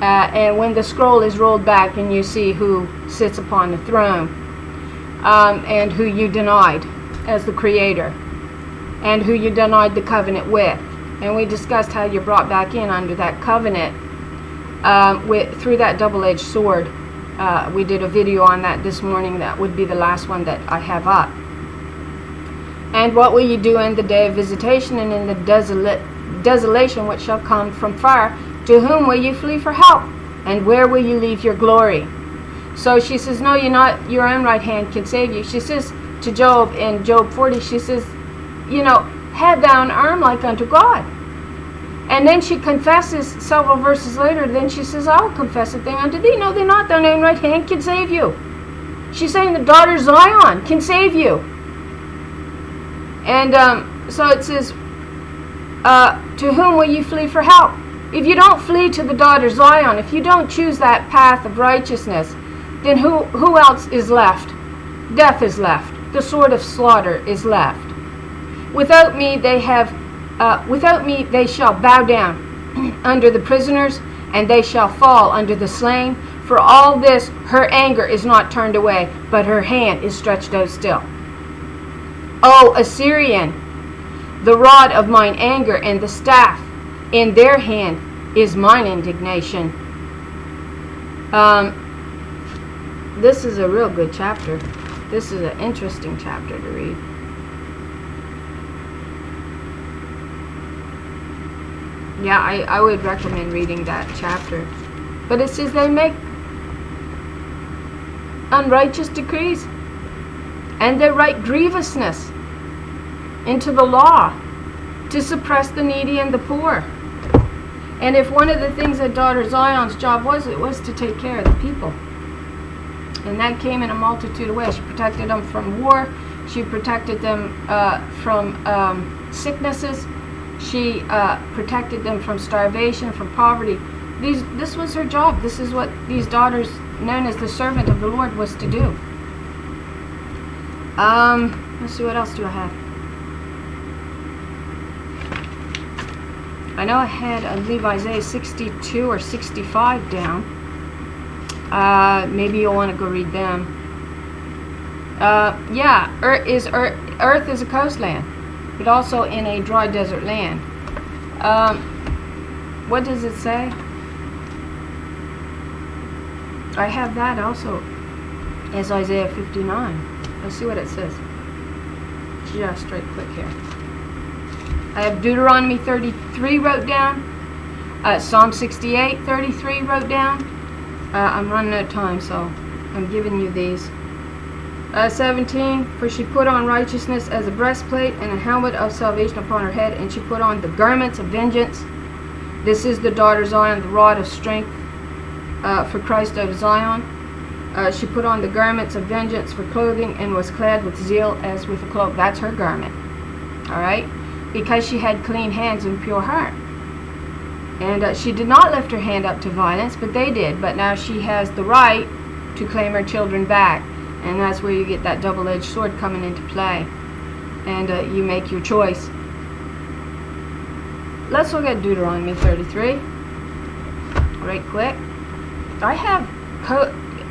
and when the scroll is rolled back and you see who sits upon the throne, and who you denied as the creator, and who you denied the covenant with? And we discussed how you're brought back in under that covenant through that double-edged sword. We did a video on that this morning. That would be the last one that I have up. And what will you do in the day of visitation, and in the desolation which shall come from far? To whom will you flee for help? And where will you leave your glory? So she says, no, you're not. Your own right hand can save you. She says to Job in Job 40, she says, had thou an arm like unto God. And then she confesses several verses later. Then she says, I will confess a thing unto thee. No, they're not. Thine own right hand can save you. She's saying the daughter Zion can save you. And so it says, to whom will you flee for help? If you don't flee to the daughter Zion, if you don't choose that path of righteousness, then who else is left? Death is left. The sword of slaughter is left. Without me they shall bow down under the prisoners, and they shall fall under the slain. For all this her anger is not turned away, but her hand is stretched out still. O Assyrian, the rod of mine anger and the staff in their hand is mine indignation. This is a real good chapter. This is an interesting chapter to read. Yeah, I would recommend reading that chapter. But it says they make unrighteous decrees, and they write grievousness into the law to suppress the needy and the poor. And if one of the things that daughter Zion's job was, it was to take care of the people. And that came in a multitude of ways. She protected them from war. She protected them from sicknesses. She protected them from starvation, from poverty. This was her job. This is what these daughters, known as the servant of the Lord, was to do. Let's see, what else do I have? I know I had, I believe, Isaiah 62 or 65 down. Maybe you'll want to go read them. Yeah, earth is a coastland, but also in a dry desert land. What does it say? I have that also as Isaiah 59. Let's see what it says. Just right quick here. I have Deuteronomy 33 wrote down. Psalm 68, 33 wrote down. I'm running out of time, so I'm giving you these. 17, for she put on righteousness as a breastplate, and a helmet of salvation upon her head, and she put on the garments of vengeance. This is the daughter Zion, the rod of strength for Christ out of Zion. She put on the garments of vengeance for clothing, and was clad with zeal as with a cloak. That's her garment. Alright? Because she had clean hands and pure heart. And she did not lift her hand up to violence, but they did. But now she has the right to claim her children back. And that's where you get that double-edged sword coming into play. And you make your choice. Let's look at Deuteronomy 33. Right quick. I have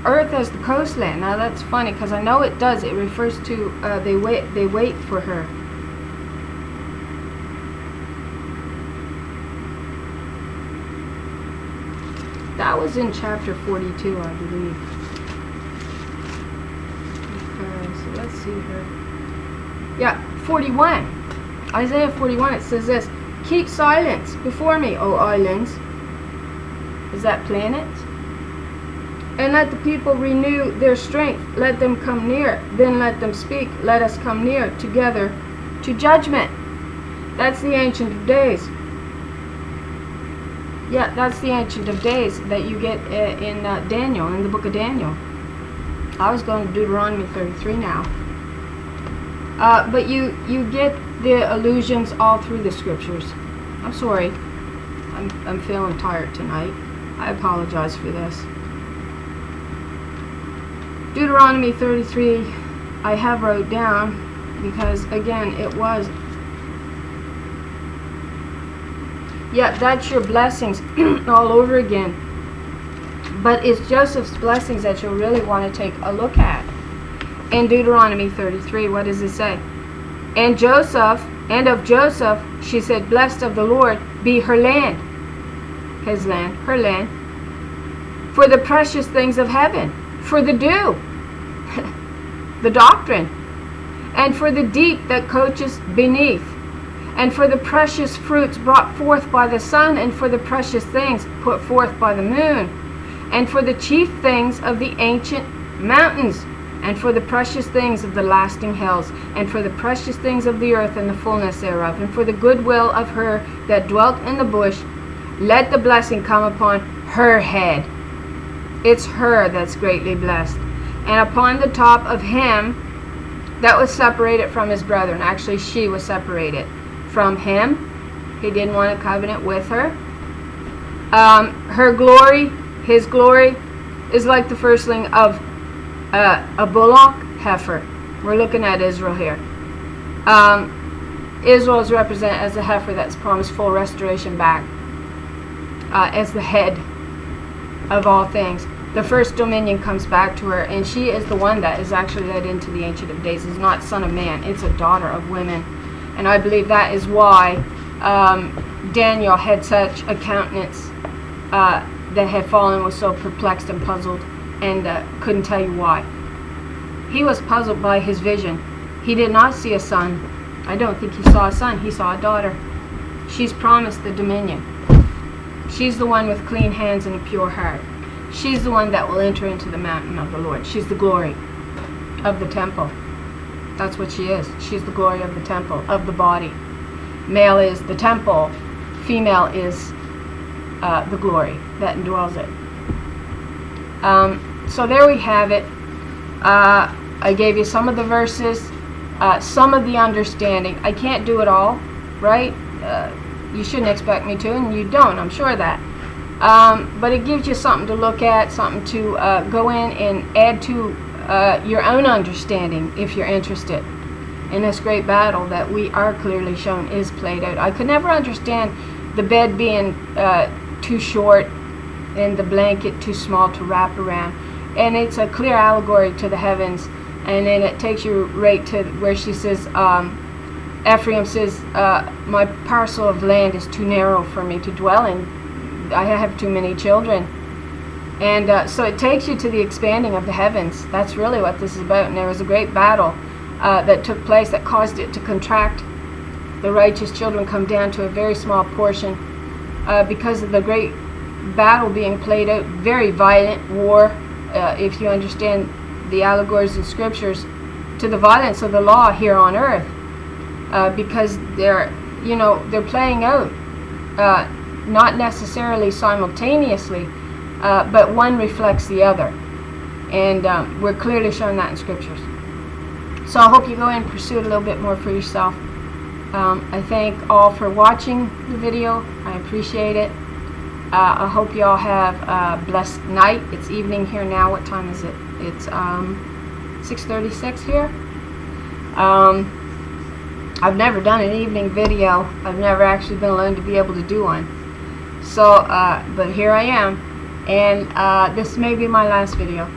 earth as the coastland. Now that's funny, because I know it does. It refers to they wait for her. was in chapter 42, I believe. Okay, so let's see here. Yeah, 41. Isaiah 41, it says this: keep silence before me, O islands. Is that planets? And let the people renew their strength. Let them come near. Then let them speak. Let us come near together to judgment. That's the Ancient of Days. Yeah, that's the Ancient of Days that you get in Daniel, in the book of Daniel. I was going to Deuteronomy 33 now. But you get the allusions all through the scriptures. I'm sorry. I'm feeling tired tonight. I apologize for this. Deuteronomy 33 I have wrote down because, again, it was... Yeah, that's your blessings all over again. But it's Joseph's blessings that you'll really want to take a look at. In Deuteronomy 33, what does it say? And of Joseph, she said, blessed of the Lord be her land. His land, her land. For the precious things of heaven. For the dew. The doctrine. And for the deep that coaches beneath. And for the precious fruits brought forth by the sun, and for the precious things put forth by the moon, and for the chief things of the ancient mountains, and for the precious things of the lasting hills, and for the precious things of the earth and the fullness thereof, and for the goodwill of her that dwelt in the bush, let the blessing come upon her head. It's her that's greatly blessed. And upon the top of him that was separated from his brethren. Actually, she was separated from him. He didn't want a covenant with her. Her glory, his glory, is like the firstling of a bullock heifer. We're looking at Israel here. Israel is represented as a heifer that's promised full restoration back, as the head of all things. The first dominion comes back to her, and she is the one that is actually led into the Ancient of Days. It's not son of man, it's a daughter of women. And I believe that is why Daniel had such a countenance that had fallen, was so perplexed and puzzled, and couldn't tell you why. He was puzzled by his vision. He did not see a son. I don't think he saw a son. He saw a daughter. She's promised the dominion. She's the one with clean hands and a pure heart. She's the one that will enter into the mountain of the Lord. She's the glory of the temple. That's what she is. She's the glory of the temple, of the body. Male is the temple. Female is the glory that indwells it. So there we have it. I gave you some of the verses, some of the understanding. I can't do it all, right? You shouldn't expect me to, and you don't, I'm sure of that. But it gives you something to look at, something to go in and add to your own understanding if you're interested in this great battle that we are clearly shown is played out. I could never understand the bed being too short and the blanket too small to wrap around. And it's a clear allegory to the heavens. And then it takes you right to where she says, Ephraim says, my parcel of land is too narrow for me to dwell in. I have too many children. And so it takes you to the expanding of the heavens. That's really what this is about. And there was a great battle that took place that caused it to contract. The righteous children come down to a very small portion because of the great battle being played out. Very violent war, if you understand the allegories and scriptures, to the violence of the law here on earth, because they're playing out not necessarily simultaneously, but one reflects the other, and we're clearly showing that in scriptures. So I hope you go and pursue it a little bit more for yourself. I thank all for watching the video. I appreciate it. I hope you all have a blessed night. It's evening here now. What time is it? It's 6:36 here. I've never done an evening video. I've never actually been allowed to be able to do one. So, but here I am. And this may be my last video.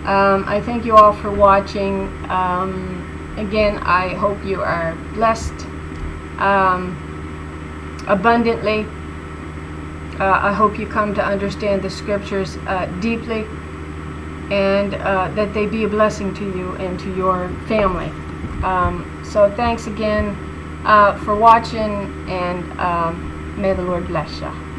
I thank you all for watching. Again, I hope you are blessed abundantly. I hope you come to understand the scriptures deeply, and that they be a blessing to you and to your family. So thanks again for watching, and may the Lord bless you.